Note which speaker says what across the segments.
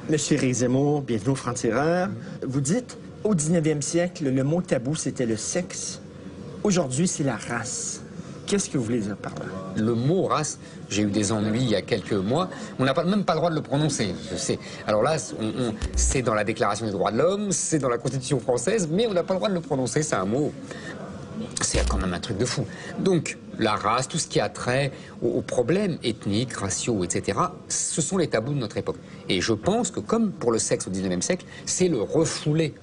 Speaker 1: Monsieur Éric Zemmour, bienvenue au Franc-Tireur. Vous dites, au 19e siècle, le mot tabou, c'était le sexe. Aujourd'hui, c'est la race. Qu'est-ce que vous voulez dire par là?
Speaker 2: Le mot race, j'ai eu des ennuis il y a quelques mois. On n'a même pas le droit de le prononcer. Je sais. Alors là, c'est dans la Déclaration des droits de l'homme, c'est dans la Constitution française, mais on n'a pas le droit de le prononcer. C'est un mot. C'est quand même un truc de fou. Donc, la race, tout ce qui a trait aux problèmes ethniques, raciaux, etc., ce sont les tabous de notre époque. Et je pense que, comme pour le sexe au 19e siècle, c'est le refoulé,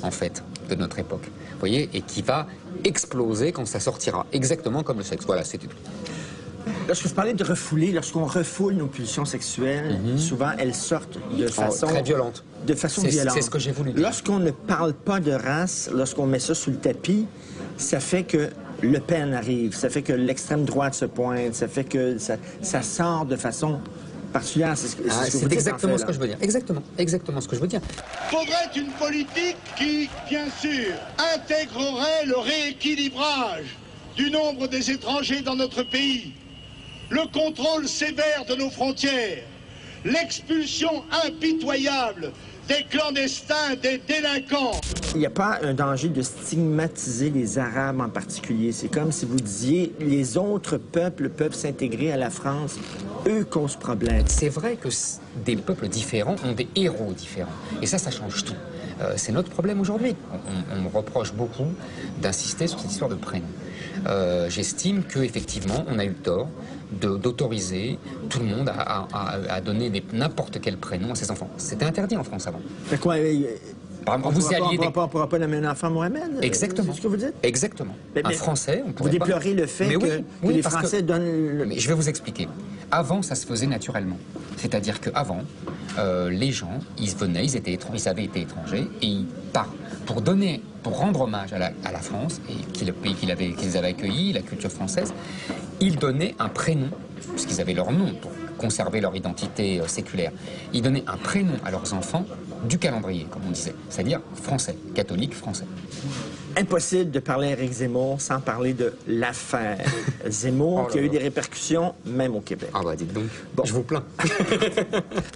Speaker 2: en fait, de notre époque. Vous voyez, et qui va exploser quand ça sortira, exactement comme le sexe. Voilà, c'était tout.
Speaker 1: Lorsque vous parlez de refouler, lorsqu'on refoule nos pulsions sexuelles, souvent elles sortent de façon...
Speaker 2: très violente.
Speaker 1: De façon violente.
Speaker 2: C'est ce que j'ai voulu dire.
Speaker 1: Lorsqu'on ne parle pas de race, lorsqu'on met ça sous le tapis, ça fait que Le Pen arrive, ça fait que l'extrême droite se pointe, ça fait que ça sort de façon particulière.
Speaker 2: C'est exactement ce que je veux dire. Exactement ce que je veux dire.
Speaker 3: Faudrait une politique qui, bien sûr, intégrerait le rééquilibrage du nombre des étrangers dans notre pays, le contrôle sévère de nos frontières, l'expulsion impitoyable des clandestins, des délinquants.
Speaker 1: Il n'y a pas un danger de stigmatiser les Arabes en particulier. C'est comme si vous disiez les autres peuples peuvent s'intégrer à la France. Eux causent problème.
Speaker 2: C'est vrai que des peuples différents ont des héros différents. Et ça change tout. C'est notre problème aujourd'hui. On me reproche beaucoup d'insister sur cette histoire de prénom. J'estime qu'effectivement, on a eu tort d'autoriser tout le monde à donner n'importe quel prénom à ses enfants. C'était interdit en France avant.
Speaker 1: C'est quoi?
Speaker 2: Par exemple,
Speaker 1: on ne pourra pas nommer un enfant Mohamed?
Speaker 2: Exactement.
Speaker 1: C'est ce que vous dites?
Speaker 2: Exactement. Un Français, on pourrait
Speaker 1: Vous déplorez le fait que les Français donnent...
Speaker 2: Mais je vais vous expliquer. Avant, ça se faisait naturellement. C'est-à-dire qu'avant, les gens, ils venaient, ils avaient été étrangers, et ils partent. Pour rendre hommage à la France, et le pays qu'ils avaient accueilli, la culture française, ils donnaient un prénom, puisqu'ils avaient leur nom pour conserver leur identité séculaire. Ils donnaient un prénom à leurs enfants du calendrier, comme on disait, c'est-à-dire français, catholique français.
Speaker 1: Impossible de parler à Éric Zemmour sans parler de l'affaire Zemmour, qui a eu des répercussions, même au Québec.
Speaker 2: Ah bah dites donc, bon. Je vous plains.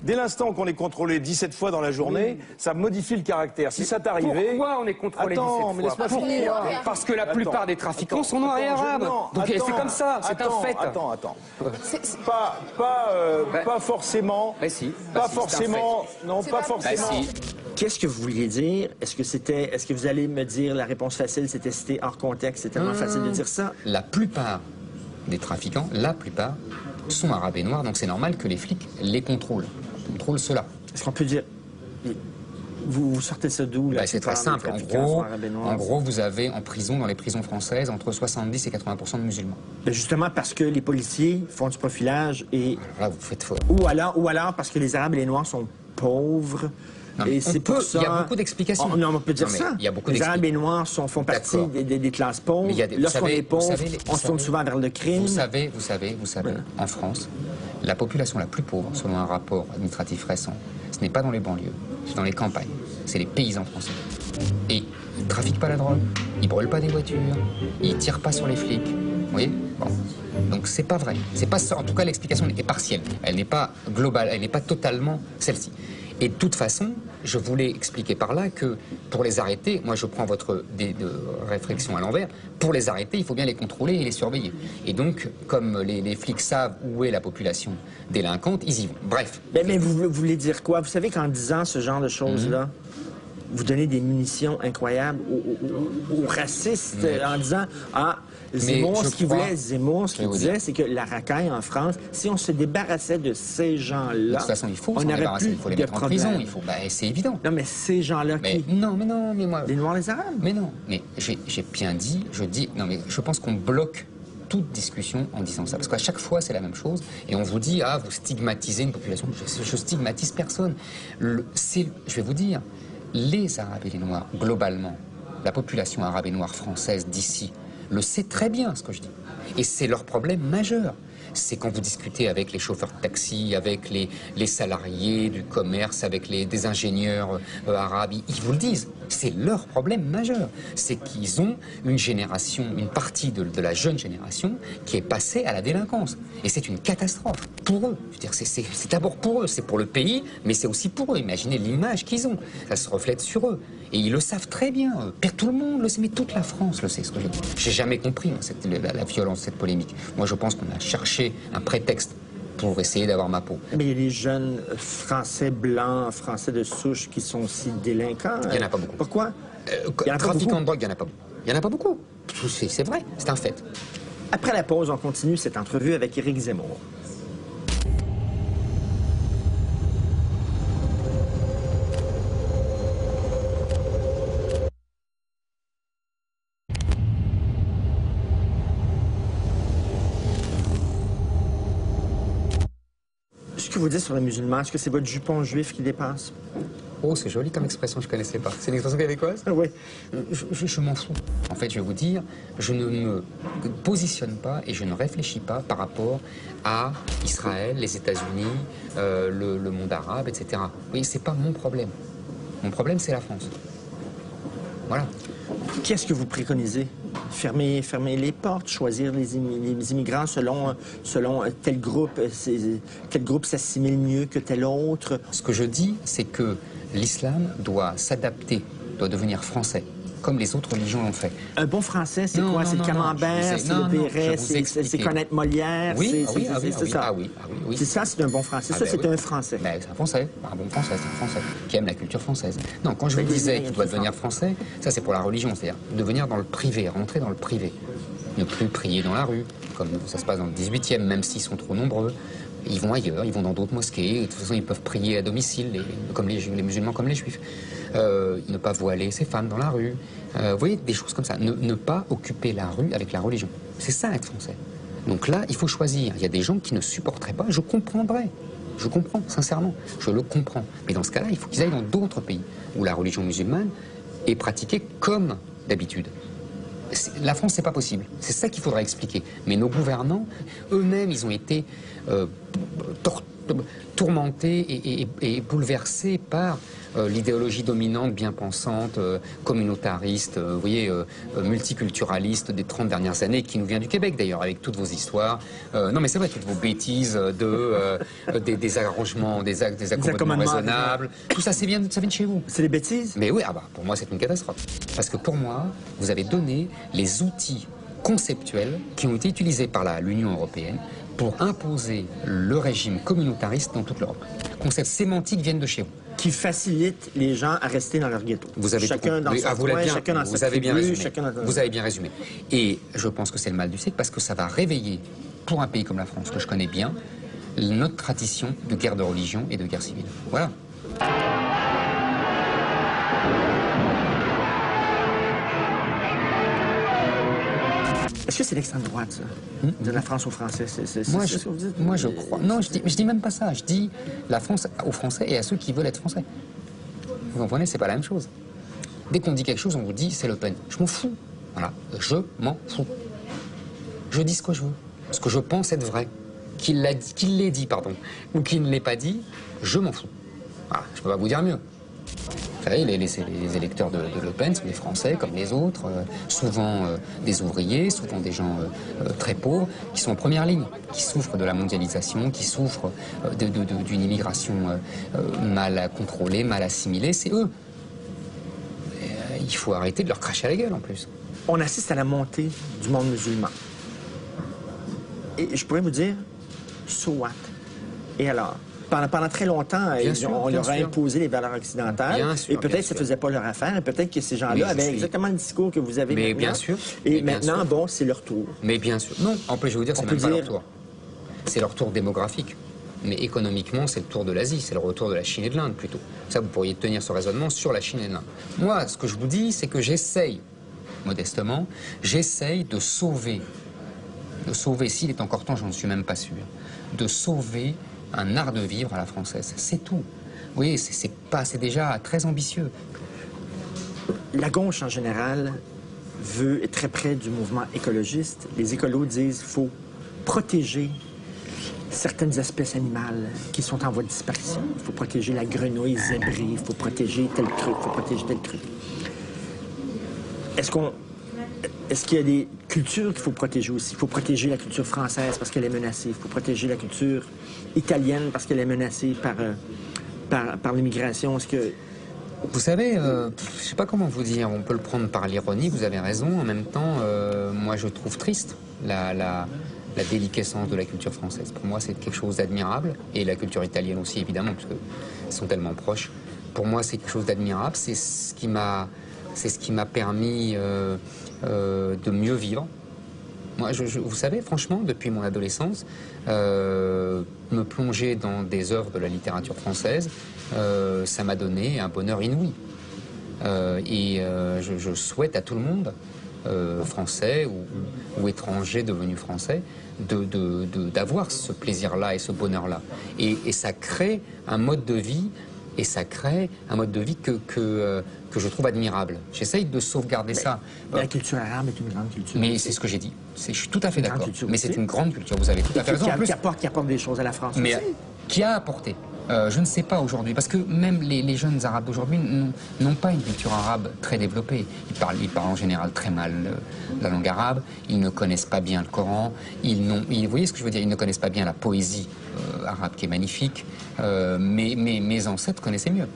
Speaker 4: Dès l'instant qu'on est contrôlé 17 fois dans la journée, ça modifie le caractère. Si ça t'arrivait...
Speaker 2: Pourquoi on est contrôlé 17 fois?
Speaker 4: mais laisse-moi finir.
Speaker 2: Parce que la plupart des trafiquants sont noirs et arabes. Donc c'est comme ça, c'est un fait.
Speaker 4: Attends. Pas forcément.
Speaker 2: Mais si.
Speaker 4: Pas forcément. Non, pas forcément.
Speaker 2: Bah si.
Speaker 1: Qu'est-ce que vous vouliez dire? Est-ce que vous allez me dire la réponse facile, c'était cité hors contexte? C'est tellement facile de dire ça.
Speaker 2: La plupart des trafiquants, sont arabes et noirs, donc c'est normal que les flics les contrôlent cela.
Speaker 1: Est-ce qu'on peut dire... Vous sortez ça d'où?
Speaker 2: C'est très simple. En gros, vous avez en prison, dans les prisons françaises, entre 70 et 80% de musulmans.
Speaker 1: Ben justement parce que les policiers font du profilage et...
Speaker 2: Là, vous faites faux.
Speaker 1: Ou alors parce que les Arabes et les Noirs sont pauvres.
Speaker 2: Non,
Speaker 1: et c'est pour ça...
Speaker 2: Il y a beaucoup d'explications.
Speaker 1: On peut dire ça.
Speaker 2: Il y a beaucoup
Speaker 1: les Arabes et les Noirs font partie des classes pauvres. Lorsqu'on est pauvre, on se tourne souvent vers le crime.
Speaker 2: Vous savez, en France, la population la plus pauvre, selon un rapport administratif récent, ce n'est pas dans les banlieues, c'est dans les campagnes. C'est les paysans français. Et ils ne trafiquent pas la drogue, ils ne brûlent pas des voitures, ils ne tirent pas sur les flics. Vous voyez? Bon. Donc c'est pas vrai. C'est pas ça. En tout cas, l'explication est partielle. Elle n'est pas globale, elle n'est pas totalement celle-ci. Et de toute façon, je voulais expliquer par là que pour les arrêter, moi je prends votre réflexion à l'envers, pour les arrêter, il faut bien les contrôler et les surveiller. Et donc, comme les flics savent où est la population délinquante, ils y vont. Bref.
Speaker 1: Mais vous voulez dire quoi? Vous savez qu'en disant ce genre de choses-là, vous donnez des munitions incroyables aux racistes en disant Zemmour, ce qu'il disait, c'est que la racaille en France, si on se débarrassait de ces gens-là,
Speaker 2: de toute façon, il faut s'en débarrasser, il faut les mettre en prison, c'est évident.
Speaker 1: Non, mais ces gens-là qui...
Speaker 2: Non, mais moi...
Speaker 1: Les Noirs, les Arabes?
Speaker 2: Mais non, mais j'ai bien dit, non, mais je pense qu'on bloque toute discussion en disant ça. Parce qu'à chaque fois, c'est la même chose. Et on vous dit, vous stigmatisez une population. Je stigmatise personne. Je vais vous dire, les Arabes et les Noirs, globalement, la population arabe et noire française d'ici, le sait très bien ce que je dis. Et c'est leur problème majeur. c'est quand vous discutez avec les chauffeurs de taxi, avec les salariés du commerce, avec des ingénieurs arabes, ils vous le disent. C'est leur problème majeur. C'est qu'ils ont une génération, une partie de la jeune génération qui est passée à la délinquance. Et c'est une catastrophe pour eux. Je veux dire, c'est d'abord pour eux, c'est pour le pays, mais c'est aussi pour eux. Imaginez l'image qu'ils ont. Ça se reflète sur eux. Et ils le savent très bien. Tout le monde le sait, mais toute la France le sait, ce que je dis. J'ai jamais compris la violence de cette polémique. Moi, je pense qu'on a cherché un prétexte pour essayer d'avoir ma peau.
Speaker 1: Mais il y a les jeunes Français blancs, Français de souche qui sont aussi délinquants.
Speaker 2: Il n'y en a pas beaucoup.
Speaker 1: Pourquoi?
Speaker 2: Trafiquants de drogue, il n'y en a pas beaucoup. Il n'y en a pas beaucoup. C'est vrai, c'est un fait.
Speaker 1: Après la pause, on continue cette entrevue avec Éric Zemmour. Ce que vous dites sur les musulmans, est-ce que c'est votre jupon juif qui dépasse?
Speaker 2: Oh, c'est joli comme expression, je ne connaissais pas. C'est une expression québécoise?
Speaker 1: Oui.
Speaker 2: Je m'en fous. En fait, je vais vous dire, je ne me positionne pas et je ne réfléchis pas par rapport à Israël, les États-Unis, le monde arabe, etc. Oui, c'est pas mon problème. Mon problème, c'est la France. Voilà.
Speaker 1: Qu'est-ce que vous préconisez? Fermer les portes, choisir les immigrants selon tel groupe s'assimile mieux que tel autre?
Speaker 2: Ce que je dis, c'est que l'islam doit s'adapter, doit devenir français, comme les autres religions l'ont fait.
Speaker 1: Un bon français, c'est quoi? C'est le camembert, c'est le béret, c'est connaître Molière?
Speaker 2: Oui,
Speaker 1: c'est ça.
Speaker 2: Oui.
Speaker 1: C'est ça, c'est un bon français. Ça, c'est un français.
Speaker 2: Ben, c'est un français, un bon français, c'est un français, qui aime la culture française. Non, quand je vous disais qu'il doit devenir français, ça c'est pour la religion, c'est-à-dire devenir dans le privé, rentrer dans le privé. Ne plus prier dans la rue, comme ça se passe dans le 18e, même s'ils sont trop nombreux. Ils vont ailleurs, ils vont dans d'autres mosquées. De toute façon, ils peuvent prier à domicile, comme les musulmans, comme les juifs. Ne pas voiler ses femmes dans la rue. Vous voyez, des choses comme ça. Ne pas occuper la rue avec la religion. C'est ça, être français. Donc là, il faut choisir. Il y a des gens qui ne supporteraient pas. Je comprendrais. Je comprends, sincèrement. Je le comprends. Mais dans ce cas-là, il faut qu'ils aillent dans d'autres pays où la religion musulmane est pratiquée comme d'habitude. La France, c'est pas possible. C'est ça qu'il faudra expliquer. Mais nos gouvernants, eux-mêmes, ils ont été tourmentés et bouleversés par l'idéologie dominante, bien pensante, communautariste, vous voyez, multiculturaliste des 30 dernières années, qui nous vient du Québec d'ailleurs, avec toutes vos histoires. Non mais c'est vrai, toutes vos bêtises des arrangements, des accommodements raisonnables. Tout ça, ça vient de chez vous.
Speaker 1: C'est des bêtises?
Speaker 2: Mais oui, pour moi c'est une catastrophe. Parce que pour moi, vous avez donné les outils conceptuels qui ont été utilisés par l'Union européenne pour imposer le régime communautariste dans toute l'Europe. Concepts sémantiques viennent de chez vous.
Speaker 1: Qui facilitent les gens à rester dans leur ghetto.
Speaker 2: Vous avez
Speaker 1: chacun dans son coin, chacun dans sa tribu, chacun dans...
Speaker 2: Vous avez bien résumé. Et je pense que c'est le mal du siècle parce que ça va réveiller, pour un pays comme la France, que je connais bien, notre tradition de guerre de religion et de guerre civile. Voilà.
Speaker 1: Est-ce que c'est l'extrême droite, ça? De la France aux Français?
Speaker 2: Moi, je crois. Non, je dis même pas ça. Je dis la France aux Français et à ceux qui veulent être Français. Vous comprenez? C'est pas la même chose. Dès qu'on dit quelque chose, on vous dit c'est Le Pen. Je m'en fous. Voilà. Je m'en fous. Je dis ce que je veux. Ce que je pense être vrai. Qu'il l'ait dit, pardon. Ou qu'il ne l'ait pas dit, je m'en fous. Voilà. Je peux pas vous dire mieux. Vous savez, les électeurs de Le Pen sont des Français comme les autres, souvent des ouvriers, souvent des gens très pauvres, qui sont en première ligne, qui souffrent de la mondialisation, qui souffrent d'une immigration mal contrôlée, mal assimilée. C'est eux. Il faut arrêter de leur cracher à la gueule en plus.
Speaker 1: On assiste à la montée du monde musulman. Et je pourrais vous dire, so what? Et alors? Pendant très longtemps, on leur a imposé les valeurs occidentales. Et peut-être que ça ne faisait pas leur affaire. Et peut-être que ces gens-là avaient exactement le discours que vous avez maintenant.
Speaker 2: Bien sûr.
Speaker 1: Et maintenant, bon, c'est leur tour.
Speaker 2: Mais bien sûr. Non, en plus, je vais vous dire, c'est même pas leur tour. C'est leur tour démographique. Mais économiquement, c'est le tour de l'Asie. C'est le retour de la Chine et de l'Inde, plutôt. Ça, vous pourriez tenir ce raisonnement sur la Chine et l'Inde. Moi, ce que je vous dis, c'est que j'essaye, modestement, j'essaye de sauver, s'il est encore temps, j'en suis même pas sûr, de sauver un art de vivre à la française. C'est tout. Oui, c'est déjà très ambitieux.
Speaker 1: La gauche, en général, est très près du mouvement écologiste. Les écolos disent qu'il faut protéger certaines espèces animales qui sont en voie de disparition. Il faut protéger la grenouille zébrée, il faut protéger tel truc, il faut protéger tel truc. Est-ce qu'il y a des cultures qu'il faut protéger aussi? Il faut protéger la culture française parce qu'elle est menacée. Il faut protéger la culture italienne parce qu'elle est menacée par l'immigration. Est-ce que...
Speaker 2: Vous savez, je ne sais pas comment vous dire, on peut le prendre par l'ironie, vous avez raison. En même temps, moi je trouve triste la déliquescence de la culture française. Pour moi, c'est quelque chose d'admirable. Et la culture italienne aussi, évidemment, parce qu'ils sont tellement proches. Pour moi, c'est quelque chose d'admirable. C'est ce qui m'a permis de mieux vivre. Moi, vous savez, franchement, depuis mon adolescence, me plonger dans des œuvres de la littérature française, ça m'a donné un bonheur inouï. Je souhaite à tout le monde, français ou étranger devenu français, d'avoir ce plaisir-là et ce bonheur-là. Et ça crée un mode de vie, que je trouve admirable. J'essaye de sauvegarder ça.
Speaker 1: La culture arabe est une grande culture.
Speaker 2: Mais c'est ce que j'ai dit. Je suis tout à fait d'accord. Mais c'est une grande culture, vous avez tout à fait raison.
Speaker 1: Qui apporte des choses à la France
Speaker 2: mais
Speaker 1: aussi.
Speaker 2: Qui a apporté je ne sais pas aujourd'hui, parce que même les jeunes arabes d'aujourd'hui n'ont pas une culture arabe très développée. Ils parlent en général très mal la langue arabe, ils ne connaissent pas bien le Coran, vous voyez ce que je veux dire, ils ne connaissent pas bien la poésie arabe qui est magnifique, mais mes ancêtres connaissaient mieux.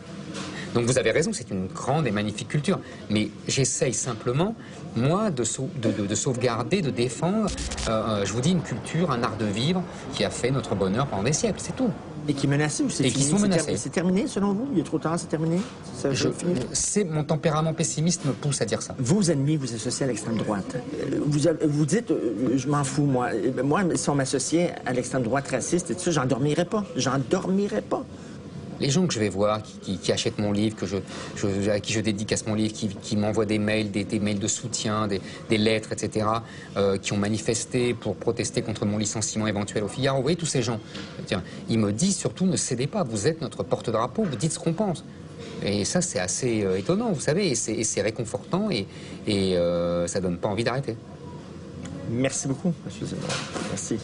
Speaker 2: Donc vous avez raison, c'est une grande et magnifique culture. Mais j'essaye simplement, moi, de sauvegarder, de défendre, je vous dis, une culture, un art de vivre qui a fait notre bonheur pendant des siècles, c'est tout.
Speaker 1: Et qui est menacé ou c'est fini?
Speaker 2: Et qui sont menacés.
Speaker 1: C'est terminé, selon vous? Il y a trop tard, c'est terminé?
Speaker 2: Mon tempérament pessimiste me pousse à dire ça.
Speaker 1: Vos ennemis vous associez à l'extrême droite. Vous dites, je m'en fous, moi. Moi, si on m'associait à l'extrême droite raciste et tout ça, j'en dormirais pas. J'en dormirais pas.
Speaker 2: Les gens que je vais voir, qui achètent mon livre, à qui je dédicace mon livre, qui m'envoient des mails, des mails de soutien, des lettres, etc., qui ont manifesté pour protester contre mon licenciement éventuel au Figaro. Vous voyez, tous ces gens, ils me disent surtout, ne cédez pas, vous êtes notre porte-drapeau, vous dites ce qu'on pense. Et ça, c'est assez étonnant, vous savez, et c'est réconfortant, et ça donne pas envie d'arrêter.
Speaker 1: Merci beaucoup, M. Zemmour. Merci.